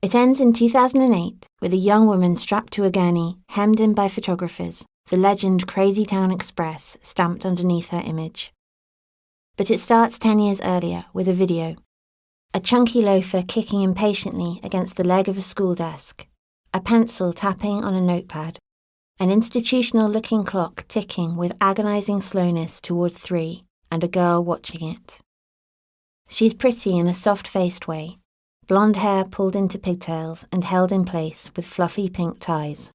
It ends in 2008 with a young woman strapped to a gurney, hemmed in by photographers, the legend Crazy Town Express stamped underneath her image. But it starts 10 years earlier with a video. A chunky loafer kicking impatiently against the leg of a school desk, a pencil tapping on a notepad, an institutional-looking clock ticking with agonizing slowness towards 3, and a girl watching it. She's pretty in a soft-faced way, blonde hair pulled into pigtails and held in place with fluffy pink ties.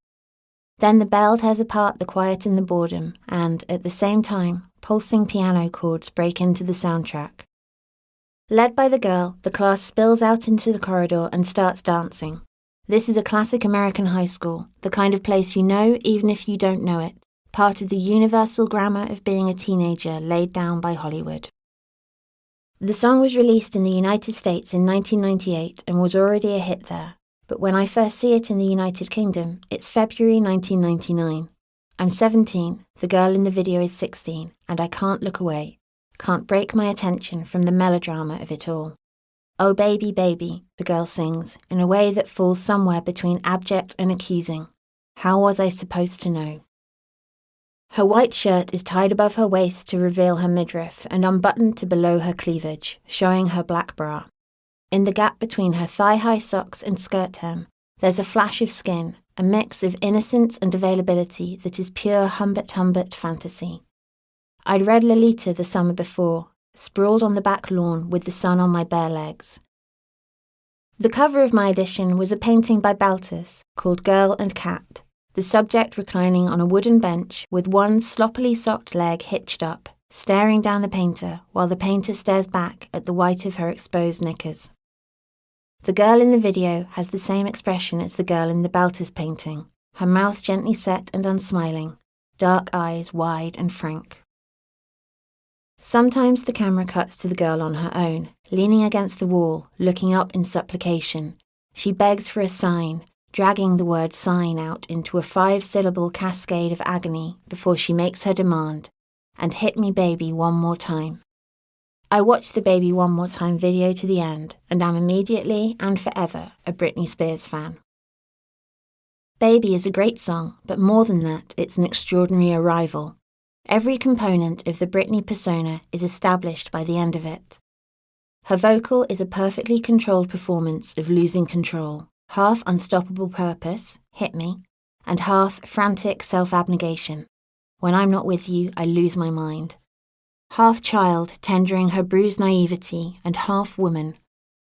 Then the bell tears apart the quiet in the boredom and, at the same time, pulsing piano chords break into the soundtrack. Led by the girl, the class spills out into the corridor and starts dancing. This is a classic American high school, the kind of place you know even if you don't know it, part of the universal grammar of being a teenager laid down by Hollywood. The song was released in the United States in 1998 and was already a hit there, but when I first see it in the United Kingdom, it's February 1999. I'm 17, the girl in the video is 16, and I can't look away, can't break my attention from the melodrama of it all. "Oh baby, baby," the girl sings, in a way that falls somewhere between abject and accusing. How was I supposed to know? Her white shirt is tied above her waist to reveal her midriff and unbuttoned to below her cleavage, showing her black bra. In the gap between her thigh-high socks and skirt hem, there's a flash of skin, a mix of innocence and availability that is pure Humbert fantasy. I'd read Lolita the summer before, sprawled on the back lawn with the sun on my bare legs. The cover of my edition was a painting by Baltus called Girl and Cat, the subject reclining on a wooden bench with one sloppily socked leg hitched up, staring down the painter while the painter stares back at the white of her exposed knickers. The girl in the video has the same expression as the girl in the Baltus painting, her mouth gently set and unsmiling, dark eyes wide and frank. Sometimes the camera cuts to the girl on her own, leaning against the wall, looking up in supplication. She begs for a sign, dragging the word sign out into a 5-syllable cascade of agony before she makes her demand, and hit me baby one more time. I watched the Baby One More Time video to the end and am immediately and forever a Britney Spears fan. Baby is a great song, but more than that, it's an extraordinary arrival. Every component of the Britney persona is established by the end of it. Her vocal is a perfectly controlled performance of losing control, half unstoppable purpose, hit me, and half frantic self-abnegation. When I'm not with you, I lose my mind. Half child tendering her bruised naivety and half woman,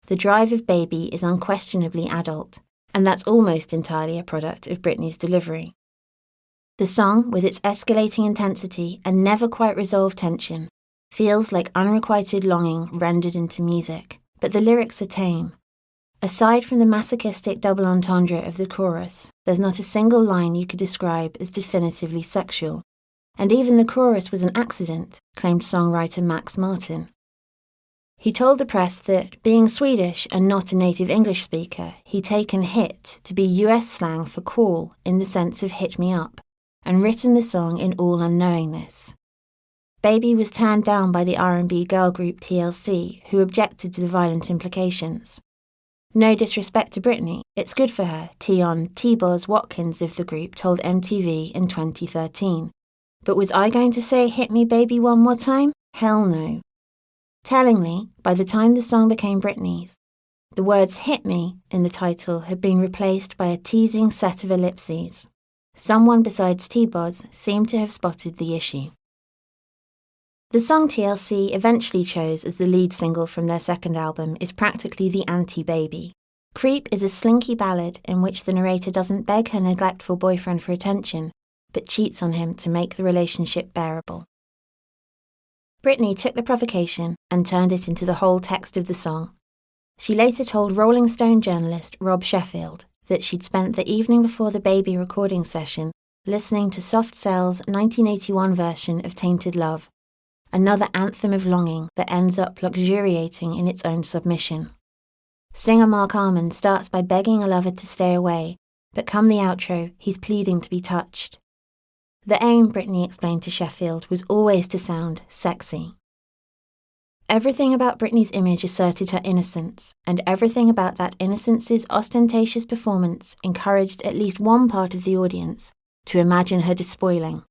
the drive of Baby is unquestionably adult, and that's almost entirely a product of Britney's delivery. The song, with its escalating intensity and never quite resolved tension, feels like unrequited longing rendered into music, but the lyrics are tame. Aside from the masochistic double entendre of the chorus, there's not a single line you could describe as definitively sexual. And even the chorus was an accident, claimed songwriter Max Martin. He told the press that, being Swedish and not a native English speaker, he'd taken hit to be US slang for call in the sense of hit me up, and written the song in all unknowingness. Baby was turned down by the R&B girl group TLC, who objected to the violent implications. No disrespect to Britney, it's good for her, T-Boz Watkins of the group told MTV in 2013. But was I going to say hit me baby one more time? Hell no. Tellingly, by the time the song became Britney's, the words hit me in the title had been replaced by a teasing set of ellipses. Someone besides T-Boz seemed to have spotted the issue. The song TLC eventually chose as the lead single from their second album is practically the anti-Baby. Creep is a slinky ballad in which the narrator doesn't beg her neglectful boyfriend for attention, but cheats on him to make the relationship bearable. Britney took the provocation and turned it into the whole text of the song. She later told Rolling Stone journalist Rob Sheffield that she'd spent the evening before the Baby recording session listening to Soft Cell's 1981 version of Tainted Love, another anthem of longing that ends up luxuriating in its own submission. Singer Mark Arman starts by begging a lover to stay away, but come the outro, he's pleading to be touched. The aim, Britney explained to Sheffield, was always to sound sexy. Everything about Britney's image asserted her innocence, and everything about that innocence's ostentatious performance encouraged at least one part of the audience to imagine her despoiling.